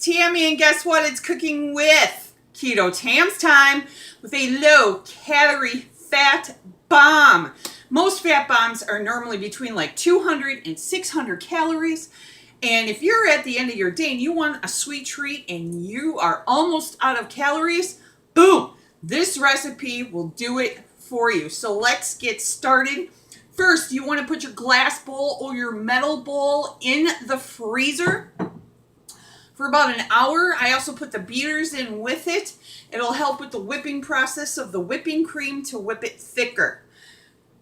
Tammy, and guess what? It's cooking with Keto Tamz time with a low calorie fat bomb. Most fat bombs are normally between like 200 and 600 calories. And if you're at the end of your day and you want a sweet treat and you are almost out of calories, boom, this recipe will do it for you. So let's get started. First, you want to put your glass bowl or your metal bowl in the freezer for about an hour. I also put the beaters in with it. It'll help with the whipping process of the whipping cream to whip it thicker.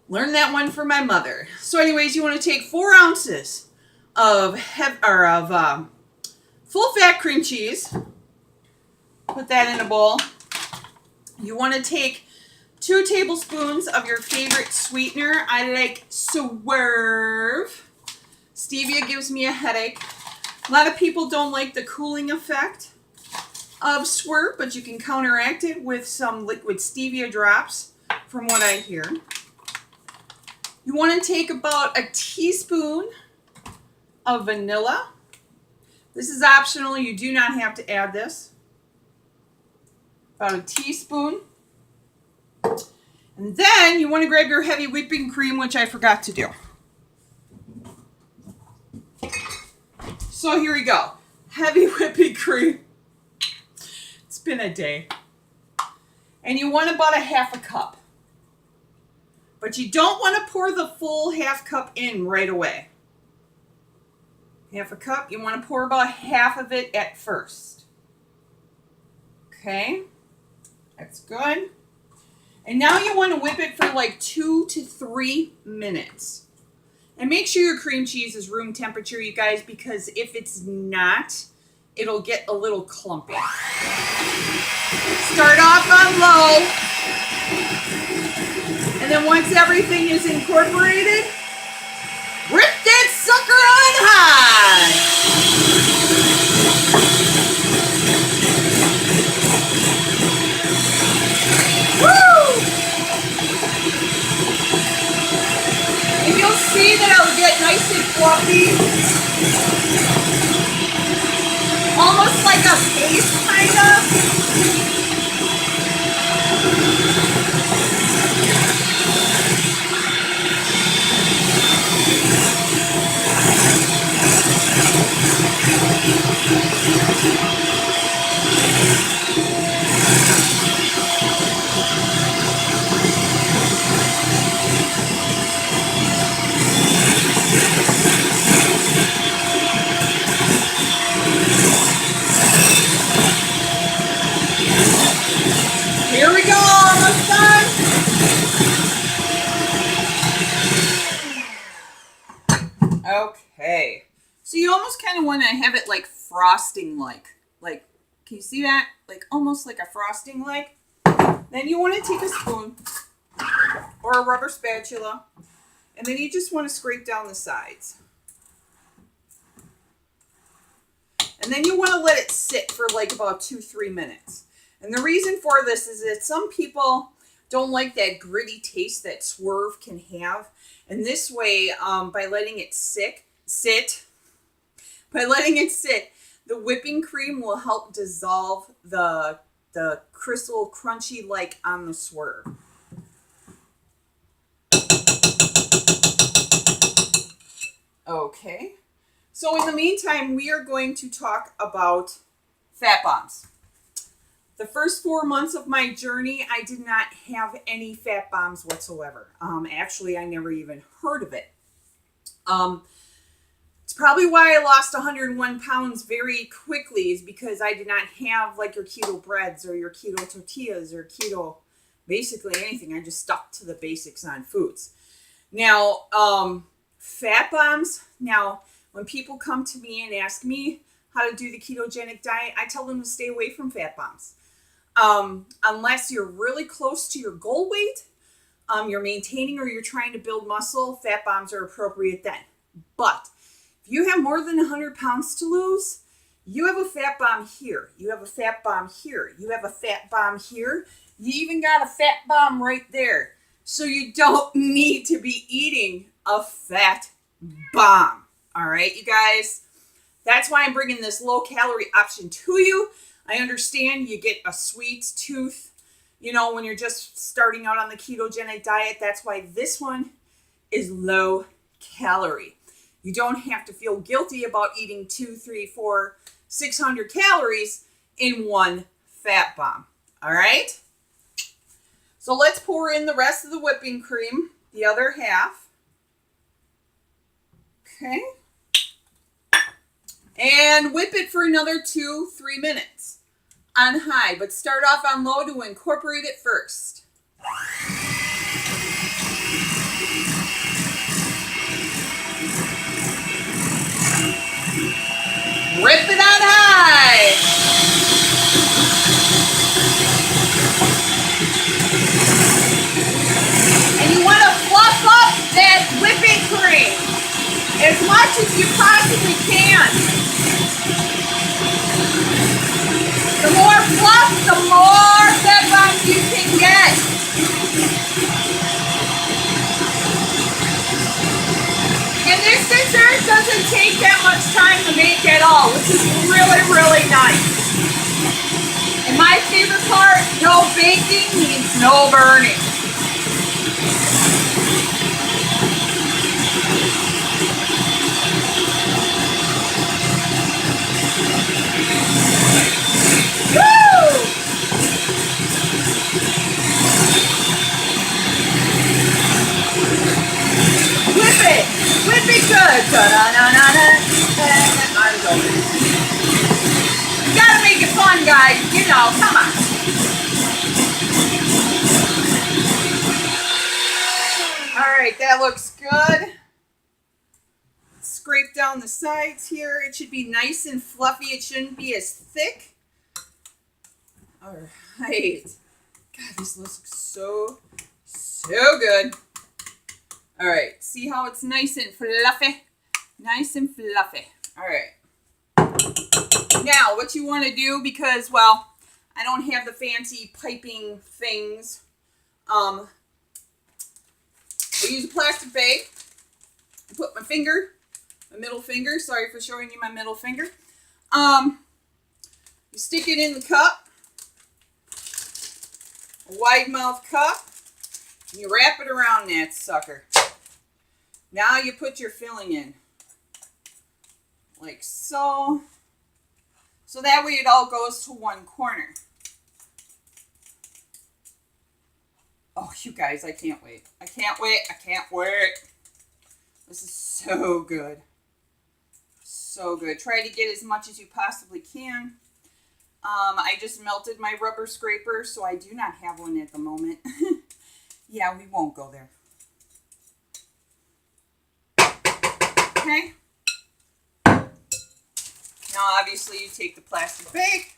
Learned that one from my mother. So anyways, you want to take 4 ounces of full fat cream cheese. Put that in a bowl. You want to take 2 tablespoons of your favorite sweetener. I like Swerve. Stevia gives me a headache. A lot of people don't like the cooling effect of Swerve, but you can counteract it with some liquid stevia drops, from what I hear. You want to take about a teaspoon of vanilla. This is optional. You do not have to add this. About a teaspoon. And then you want to grab your heavy whipping cream, which I forgot to do. So here we go. Heavy whipping cream. It's been a day. And you want about a half a cup. But you don't want to pour the full half cup in right away. Half a cup, you want to pour about half of it at first. Okay, that's good. And now you want to whip it for like 2 to 3 minutes. And make sure your cream cheese is room temperature, you guys, because if it's not, it'll get a little clumpy. Start off on low. And then once everything is incorporated, rip that sucker on high. Woo! And you'll see that it'll get nice and fluffy. Almost like a paste, kind of. Here we go, almost done. Okay, so you almost kind of want to have it like frosting like, can you see that? Like almost like a frosting like. Then you want to take a spoon or a rubber spatula, and then you just want to scrape down the sides. And then you want to let it sit for like about 2-3 minutes. And the reason for this is that some people don't like that gritty taste that Swerve can have. And this way, by letting it sit, the whipping cream will help dissolve the crystal crunchy like on the Swerve. Okay. So in the meantime, we are going to talk about fat bombs. The first 4 months of my journey, I did not have any fat bombs whatsoever. Actually, I never even heard of it. It's probably why I lost 101 pounds very quickly, is because I did not have like your keto breads or your keto tortillas or keto, basically anything. I just stuck to the basics on foods. Now, fat bombs. Now, when people come to me and ask me how to do the ketogenic diet, I tell them to stay away from fat bombs. Unless you're really close to your goal weight, you're maintaining or you're trying to build muscle, fat bombs are appropriate then. But if you have more than 100 pounds to lose, you have a fat bomb here. You have a fat bomb here. You have a fat bomb here. You even got a fat bomb right there. So you don't need to be eating a fat bomb. All right, you guys. That's why I'm bringing this low calorie option to you. I understand you get a sweet tooth, you know, when you're just starting out on the ketogenic diet. That's why this one is low calorie. You don't have to feel guilty about eating 2, 3, 4, 600 calories in one fat bomb. All right? So let's pour in the rest of the whipping cream, the other half. Okay. And whip it for another 2, 3 minutes on high, but start off on low to incorporate it first. Rip it on high. And you want to fluff up that whipping cream as much as you possibly can. The more fluff, the more fat bombs you can get. And this dessert doesn't take that much time to make at all, which is really, really nice. And my favorite part, no baking means no burning. Woo! Whip it! Whip it good! Arms open. You gotta make it fun, guys. You know, come on. Alright, that looks good. Scrape down the sides here. It should be nice and fluffy. It shouldn't be as thick. Alright. God, this looks so good. Alright, see how it's nice and fluffy? Nice and fluffy. Alright. Now, what you want to do, because, well, I don't have the fancy piping things. I use a plastic bag. I put my middle finger, sorry for showing you my middle finger. You stick it in the cup, a wide mouth cup, and you wrap it around that sucker. Now you put your filling in, like so. So that way it all goes to one corner. Oh, you guys, I can't wait. I can't wait. I can't wait. This is so good. So good. Try to get as much as you possibly can. I just melted my rubber scraper, so I do not have one at the moment. Yeah, we won't go there. Okay. Now, obviously, you take the plastic bag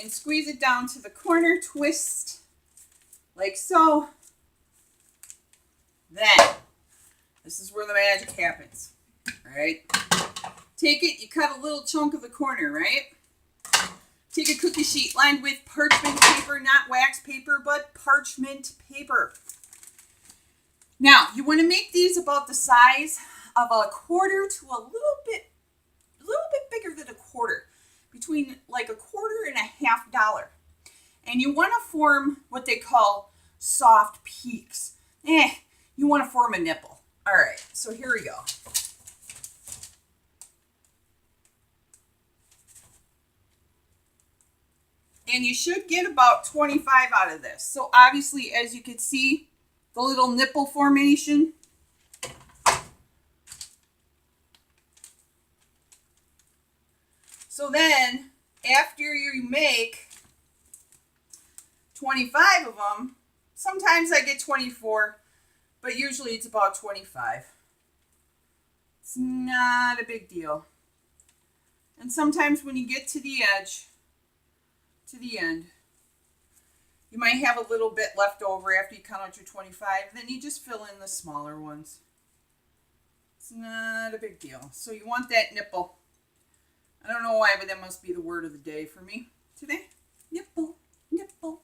and squeeze it down to the corner, twist like so. Then, this is where the magic happens. All right. Take it, you cut a little chunk of the corner, right? Take a cookie sheet lined with parchment paper, not wax paper, but parchment paper. Now, you want to make these about the size of a quarter to a little bit bigger than a quarter, between like $1.25 and $1.50. And you want to form what they call soft peaks. You want to form a nipple. All right, so here we go. And you should get about 25 out of this. So obviously, as you can see, the little nipple formation. So then, after you make 25 of them, sometimes I get 24, but usually it's about 25. It's not a big deal. And sometimes when you get to the edge, to the end, you might have a little bit left over after you count out your 25. Then you just fill in the smaller ones. It's not a big deal. So you want that nipple. I don't know why, but that must be the word of the day for me today. Nipple, nipple.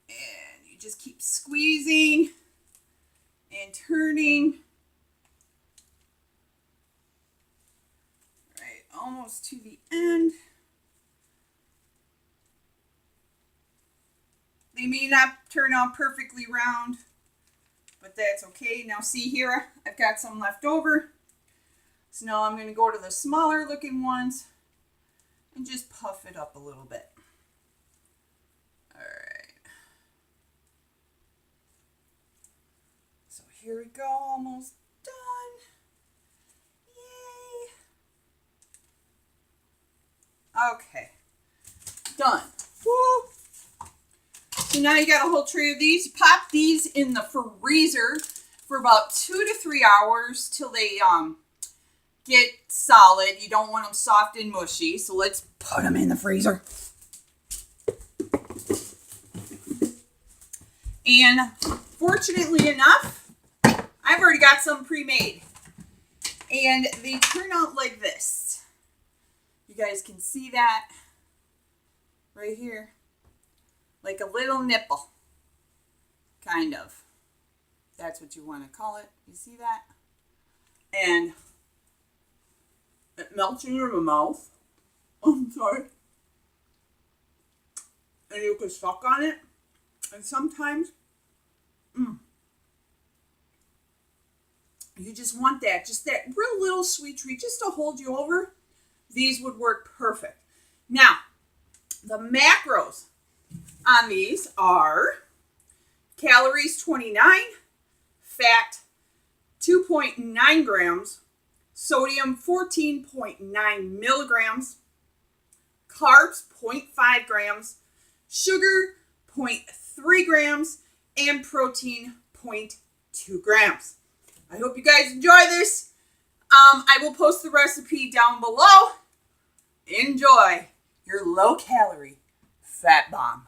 And you just keep squeezing and turning. All right, almost to the end. They may not turn out perfectly round, but that's okay. Now see here, I've got some left over. So now I'm going to go to the smaller looking ones and just puff it up a little bit. All right. So here we go, almost done. Yay. Okay, done. Woo. So now you got a whole tray of these. You pop these in the freezer for about 2 to 3 hours till they get solid. You don't want them soft and mushy, so let's put them in the freezer. And fortunately enough, I've already got some pre-made. And they turn out like this. You guys can see that right here. Like a little nipple, kind of. That's what you want to call it. You see that? And it melts in your mouth. I'm sorry. And you can suck on it. And sometimes, you just want that. Just that real little sweet treat just to hold you over. These would work perfect. Now, the macros on these are calories 29, fat 2.9 grams, sodium 14.9 milligrams, carbs 0.5 grams, sugar 0.3 grams, and protein 0.2 grams. I hope you guys enjoy this. I will post the recipe down below. Enjoy your low-calorie fat bomb.